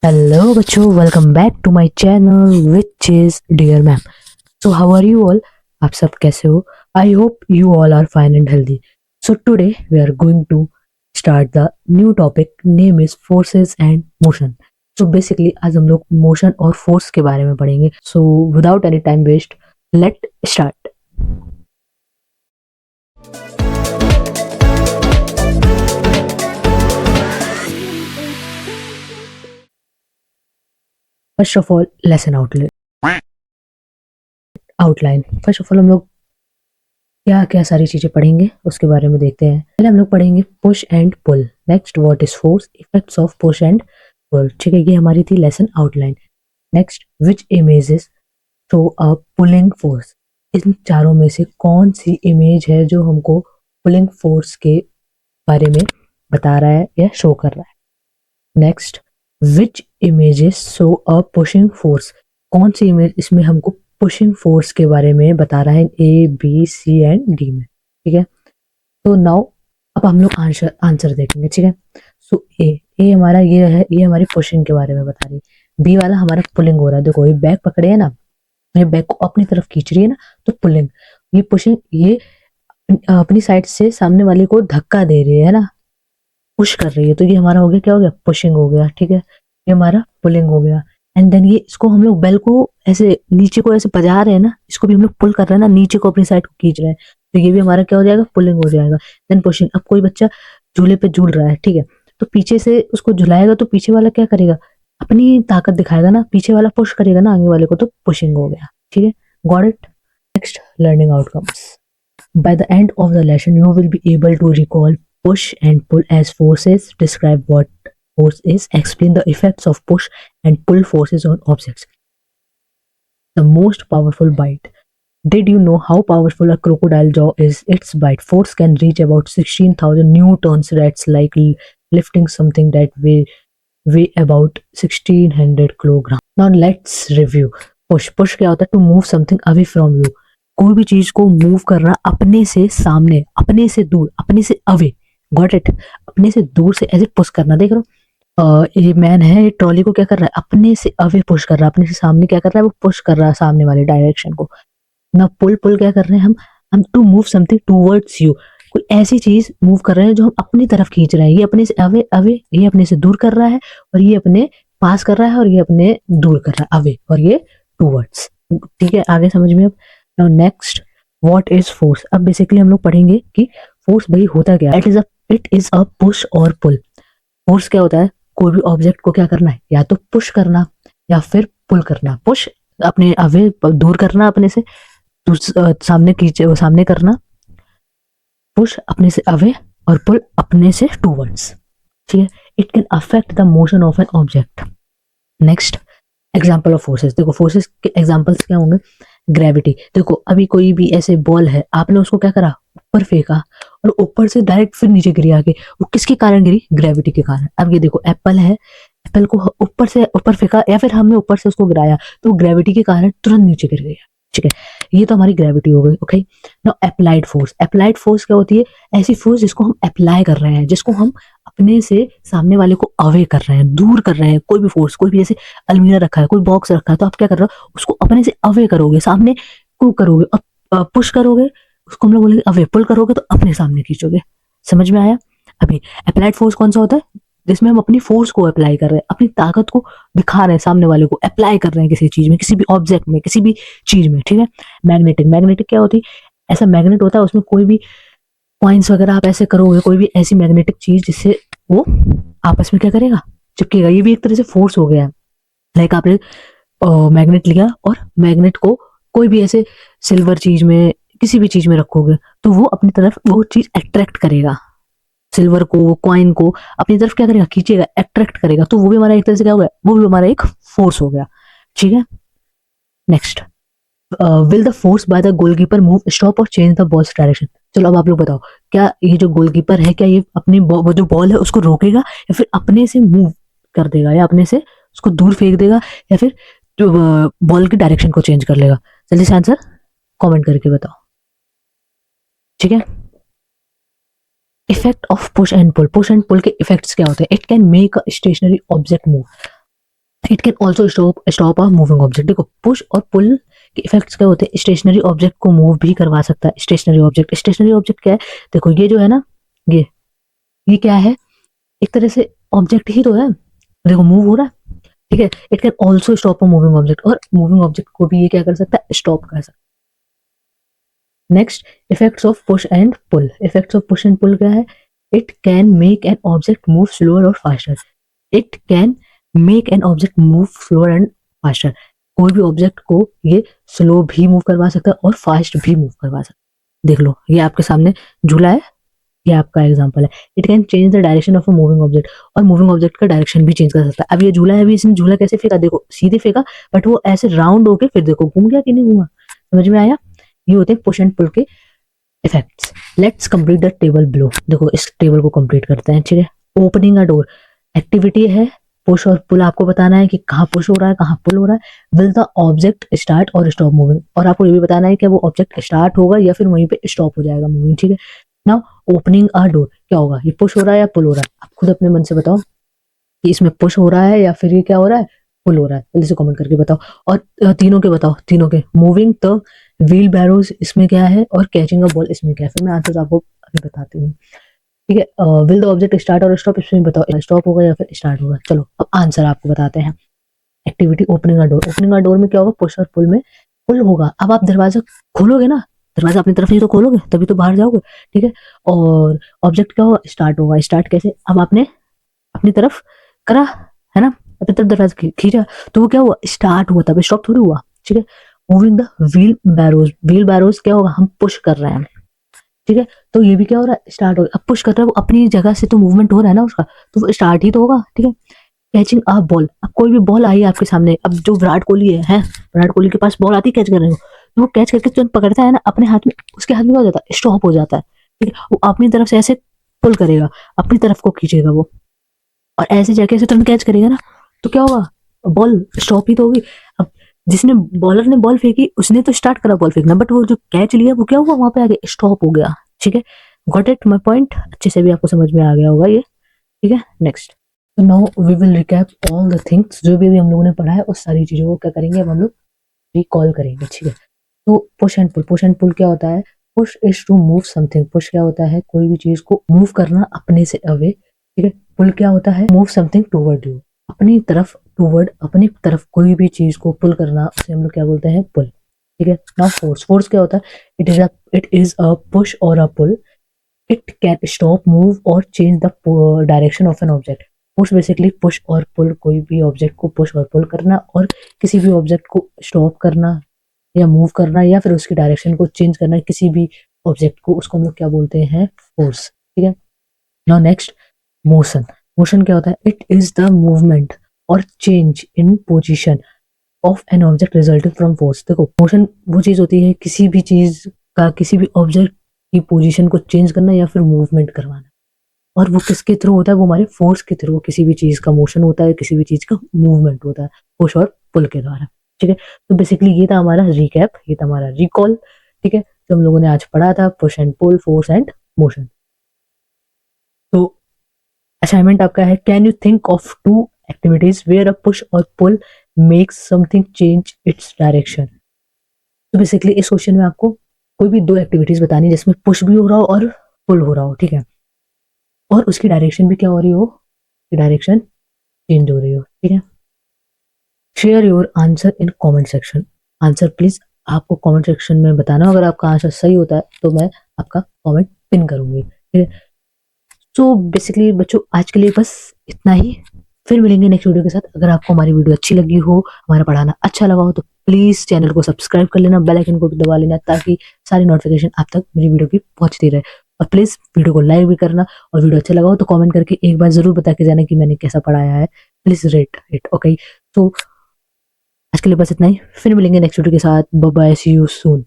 Hello बच्चों, welcome back to my channel which is dear ma'am. So how are you all? आप सब कैसे हो? I hope you all are fine and healthy. So today we are going to start the new topic, name is forces and motion. So basically आज हम लोग motion और force के बारे में पढ़ेंगे। So without any time waste, let start. First of all lesson outline. First of all हम लोग क्या क्या सारी चीजें पढ़ेंगे उसके बारे में देखते हैं। पहले हम लोग पढ़ेंगे push and pull. Next what is force, effects of push and pull. ठीक है, ये हमारी थी lesson outline. Next, which images show a pulling force. इन चारों में से कौन सी इमेज है जो हमको पुलिंग फोर्स के बारे में बता रहा है या शो कर रहा है। Next, which images show a pushing force. कौन सी इमेज इसमें हमको पुशिंग फोर्स के बारे में बता रहा है, A B C and D में। ठीक है, तो नाउ अब हम लोग आंसर आंसर देखेंगे। ठीक है, सो ए हमारा ये है, ये हमारी पुशिंग के बारे में बता रही है। बी वाला हमारा पुलिंग हो रहा है। देखो ये बैग पकड़े है ना, ये बैग को अपनी तरफ खींच रही है ना, तो पुलिंग। ये पुशिंग, ये अपनी साइड से सामने वाले को धक्का दे रही है ना, पुश कर रही है। तो ये हमारा हो गया, क्या हो गया, पुशिंग हो गया। ठीक है, ये हमारा पुलिंग हो गया। एंड देन ये इसको हम लोग बेल को ऐसे नीचे को ऐसे बजा रहे हैं ना, इसको भी हम लोग पुल कर रहे हैं ना, नीचे को अपनी साइड को खींच रहे हैं। तो ये भी हमारा क्या हो जाएगा, पुलिंग हो जाएगा। Then pushing. अब कोई बच्चा झूले पे झूल रहा है, ठीक है, तो पीछे से उसको झुलाएगा तो पीछे वाला क्या करेगा, अपनी ताकत दिखाएगा ना, पीछे वाला पुश करेगा ना आगे वाले को, तो पुशिंग हो गया। ठीक है, got it. Next, learning outcomes. By the end of the lesson, you will be able to recall push and pull as forces, describe what force is, explain the effects of push and pull forces on objects. The most powerful bite. Did you know how powerful a crocodile jaw is? Its bite force can reach about 16,000 newtons. That's like lifting something that weigh about 1600 kilograms. Now let's review. Push. Push क्या होता है? To move something away from you. कोई भी चीज को move करना अपने से सामने, अपने से दूर, अपने से अवे। Got it. अपने से दूर से ऐसे पुश करना। देख रहे हो, ये मैन है, ये ट्रॉली को क्या कर रहा है, अपने से अवे पुश कर रहा है, अपने से सामने क्या कर रहा है, वो पुश कर रहा है सामने वाले डायरेक्शन को। ना पुल, पुल क्या कर रहे हैं हम to move something towards you. कोई ऐसी चीज मूव कर रहे हैं जो हम अपनी तरफ खींच रहे हैं। ये अपने से अवे, अवे, ये अपने से दूर कर रहा है, और ये अपने पास कर रहा है, और ये अपने दूर कर रहा है, अवे, और ये टूवर्ड्स। ठीक है, आगे समझ में अब। Now next, what is force. अब बेसिकली हम लोग पढ़ेंगे कि फोर्स भाई होता क्या है। इट इज अ पुश और पुल। फोर्स क्या होता है, कोई भी ऑब्जेक्ट को क्या करना है, या तो पुश करना या फिर पुल करना। पुश अपने अवे दूर करना अपने से, सामने खींचे वो सामने करना। पुश अपने से अवे, और पुल अपने से टूवर्ड्स। ठीक है, it can affect the motion of an object. Next, example of forces. देखो फोर्सेस के एग्जाम्पल्स क्या होंगे, ग्रेविटी। देखो अभी कोई भी ऐसे बॉल है, आपने उसको क्या करा, ऊपर फेंका, और ऊपर से डायरेक्ट फिर नीचे गिरी आके, वो किसके कारण गिरी, ग्रेविटी के कारण। अब ये देखो एप्पल है, एप्पल को ऊपर से ऊपर फेंका, या फिर हमने ऊपर से उसको गिराया, तो ग्रेविटी के कारण तुरंत नीचे गिर गया। ठीक है, ये तो हमारी ग्रेविटी हो गई। Okay, now applied force. Applied force क्या होती है, ऐसी फोर्स जिसको हम अप्लाई कर रहे हैं, जिसको हम अपने से सामने वाले को अवे कर रहे हैं, दूर कर रहे हैं। कोई भी फोर्स, कोई भी जैसे अलमीरा रखा है, कोई बॉक्स रखा है, तो आप क्या कर रहे हो, उसको अपने से अवे करोगे, सामने को करोगे, पुश करोगे, उसको हम लोग बोलेंगे अवे। पुल करोगे तो अपने सामने खींचोगे। समझ में आया? अभी अप्लाइड फोर्स कौन सा होता है, जिसमें हम अपनी फोर्स को अप्लाई कर रहे हैं, अपनी ताकत को दिखा रहे हैं, सामने वाले को अप्लाई कर रहे हैं किसी चीज में, किसी भी ऑब्जेक्ट में, किसी भी चीज में। ठीक है, मैग्नेटिक। मैग्नेटिक क्या होती है, ऐसा मैग्नेट होता है, उसमें कोई भी कॉइन्स वगैरह आप ऐसे करोगे, कोई भी ऐसी मैग्नेटिक चीज जिससे वो आपस में क्या करेगा, चिपकेगा। ये भी एक तरह से फोर्स हो गया है। लाइक आपने मैग्नेट लिया, और मैग्नेट को कोई भी ऐसे सिल्वर चीज में, किसी भी चीज में रखोगे, तो वो अपनी तरफ वो चीज अट्रैक्ट करेगा। सिल्वर को, कॉइन को अपनी तरफ क्या करेगा, खींचेगा, अट्रैक्ट करेगा। तो वो भी हमारा एक तरह से क्या हो गया, वो भी हमारा एक फोर्स हो गया। ठीक है, next, will the force by the goalkeeper move, stop और चेंज द बॉल्स डायरेक्शन। चलो अब आप लोग बताओ, क्या ये जो गोलकीपर है, क्या ये अपनी वो जो बॉल है उसको रोकेगा, या फिर अपने से मूव कर देगा, या अपने से उसको दूर फेंक देगा, या फिर जो बॉल की डायरेक्शन को चेंज कर लेगा। जल्दी से आंसर कमेंट करके बताओ। ठीक है, effect of push and pull. Push and pull के इफेक्ट्स क्या होते हैं, it can make a stationary object move. It can also stop a moving object. देखो पुश और पुल के इफेक्ट्स क्या होते हैं, स्टेशनरी ऑब्जेक्ट को मूव भी करवा सकता है। स्टेशनरी ऑब्जेक्ट क्या है, देखो ये जो है ना, ये क्या है, एक तरह से ऑब्जेक्ट ही तो है, देखो मूव हो रहा है, ठीक है। It can also stop a moving object, और मूविंग ऑब्जेक्ट को भी ये क्या कर सकता है, स्टॉप कर सकता है। Next, effects of push and pull. Effects of push and pull क्या है, it can make an object move slower और faster. It can make an object move slower and faster. कोई भी ऑब्जेक्ट को ये स्लो भी मूव करवा सकता है और फास्ट भी मूव करवा सकता है। देख लो ये आपके सामने झूला है, ये आपका एग्जांपल है। It can change the direction of a moving object, और मूविंग ऑब्जेक्ट का डायरेक्शन भी चेंज कर सकता है। अब ये झूला है, अभी इसने झूला कैसे फेंका, देखो सीधे फेंका, बट वो ऐसे राउंड होके फिर देखो घूम गया कि नहीं घूमा, समझ में आया। ये होते हैं पुश एंड पुल के effects. Let's complete the table below. देखो इस टेबल को कंप्लीट करते हैं, ठीक है। ओपनिंग अ डोर एक्टिविटी है, पुश और पुल आपको बताना है कि कहाँ पुश हो रहा है कहाँ पुल हो रहा है। विल द ऑब्जेक्ट स्टार्ट और स्टॉप मूविंग, और आपको ये भी बताना है कि वो ऑब्जेक्ट स्टार्ट होगा या फिर वहीं पे स्टॉप हो जाएगा मूविंग, ठीक है। नाउ ओपनिंग अ डोर क्या होगा, ये पुश हो रहा है या पुल हो रहा है, आप खुद अपने मन से बताओ कि इसमें पुश हो रहा है या फिर ये क्या हो रहा है, पुल हो रहा है। जल्दी से कमेंट करके बताओ। और तीनों के बताओ, तीनों के। मूविंग द व्हील बैरोज इसमें क्या है, और कैचिंग अ बॉल इसमें क्या है। फिर मैं आंसर आपको अभी बताती हूँ, ठीक है। विल द ऑब्जेक्ट स्टार्ट और स्टॉप इसमें बताओ, स्टॉप होगा या फिर स्टार्ट होगा। चलो अब आंसर आपको बताते हैं। Activity opening a door, opening a door में क्या होगा, पुश और पुल में पुल होगा। अब आप दरवाजा खोलोगे ना, दरवाजा अपनी तरफ ही तो खोलोगे तभी तो बाहर जाओगे, ठीक है। और ऑब्जेक्ट क्या होगा, स्टार्ट होगा। स्टार्ट कैसे, अब आपने अपनी तरफ करा है ना, अपनी तरफ दरवाजा खींचा, तो वो क्या हुआ, स्टार्ट हुआ, तब स्टॉप थोड़ी हुआ, ठीक है। Moving the wheel barrows, wheel barrows क्या होगा, हम पुश कर रहे हैं, ठीक है। तो ये भी क्या हो रहा है, स्टार्ट हो गया। अब पुश कर रहा है वो अपनी जगह से, तो मूवमेंट हो रहा है ना उसका, तो वो स्टार्ट ही तो होगा, ठीक है। कैचिंग अ बॉल, अब कोई भी बॉल आई है आपके सामने, अब जो विराट कोहली है विराट कोहली के पास बॉल आती है कैच करने को, तो वो कैच करके तुरंत पकड़ता है ना अपने हाथ में, उसके हाथ में क्या हो जाता है, स्टॉप हो जाता है, ठीक है। वो अपनी तरफ से ऐसे पुल करेगा, अपनी तरफ को खींचेगा वो, और ऐसे जाके ऐसे तुरंत कैच करेगा ना, तो क्या होगा, बॉल स्टॉप ही तो होगी। अब जिसने बॉलर ने बॉल फेंकी उसने तो स्टार्ट करा बॉल फेंकना, बट वो जो कैच लिया वो क्या हुआ, वहां पे आगे स्टॉप हो गया, ठीक है। गॉट इट माई पॉइंट, अच्छे से भी आपको समझ में आ गया होगा ये, ठीक है। नेक्स्ट, तो now we will recap all the things, जो भी अभी हम लोगों ने पढ़ा है उस सारी चीजों को क्या करेंगे, अब हम लोग रिकॉल करेंगे, ठीक है। तो push and pull, push and pull क्या होता है, push is to move something. Push क्या होता है, कोई भी चीज को मूव करना अपने से अवे, ठीक है। पुल क्या होता है, मूव समथिंग टूवर्ड यू, अपनी तरफ, टूवर्ड अपनी तरफ कोई भी चीज को पुल करना, उसे हम लोग क्या बोलते हैं, पुल, ठीक है। नाउ फोर्स, फोर्स क्या होता है, इट इज अ पुश और अ पुल। इट कैन स्टॉप, मूव और change the direction of an object. Push basically push और पुल, कोई भी ऑब्जेक्ट को पुश और पुल करना, और किसी भी ऑब्जेक्ट को स्टॉप करना या मूव करना, या फिर उसकी डायरेक्शन को चेंज करना किसी भी ऑब्जेक्ट को, उसको हम लोग क्या बोलते हैं, फोर्स, ठीक है। Now next, motion. मोशन क्या होता है, इट इज द मूवमेंट और change in position of an object resulting from force. देखो मोशन वो चीज होती है, किसी भी चीज का, किसी भी ऑब्जेक्ट की पोजीशन को चेंज करना या फिर मूवमेंट करवाना, और वो किसके थ्रू होता है, वो हमारे फोर्स के थ्रू। किसी भी चीज का मोशन होता है, किसी भी चीज का मूवमेंट होता है पुश और पुल के द्वारा, ठीक है। तो बेसिकली ये था हमारा रिकैप, ये था हमारा रिकॉल, ठीक है, जो हम लोगों ने आज पढ़ा था, push and pull, force and motion. तो असाइनमेंट आपका है, can you think of two activities where a push और pull makes something change its direction. तो बेसिकली इस क्वेश्चन में आपको कोई भी दो एक्टिविटीज बतानी जिसमें पुश भी हो रहा हो और पुल हो रहा हो, ठीक है, और उसकी डायरेक्शन भी क्या हो रही हो, डायरेक्शन चेंज हो रही हो, ठीक है। Share your answer in comment section. Answer please आपको कमेंट सेक्शन में बताना, अगर आपका आंसर सही होता है तो मैं आपका कमेंट पिन करूंगी, ठीक है। तो बेसिकली बच्चों आज के लिए बस इतना ही, फिर मिलेंगे नेक्स्ट वीडियो के साथ। अगर आपको हमारी वीडियो अच्छी लगी हो, हमारा पढ़ाना अच्छा लगा हो, तो प्लीज चैनल को सब्सक्राइब कर लेना, बेल आइकन को भी दबा लेना, ताकि सारी नोटिफिकेशन आप तक मेरी वीडियो की पहुंचती रहे। और प्लीज वीडियो को लाइक भी करना, और वीडियो अच्छा लगा हो तो कमेंट करके एक बार जरूर बता के जाना कि मैंने कैसा पढ़ाया है। Please rate it, okay. तो आज के लिए बस इतना ही, फिर मिलेंगे नेक्स्ट वीडियो के साथ। Bye bye, see you soon.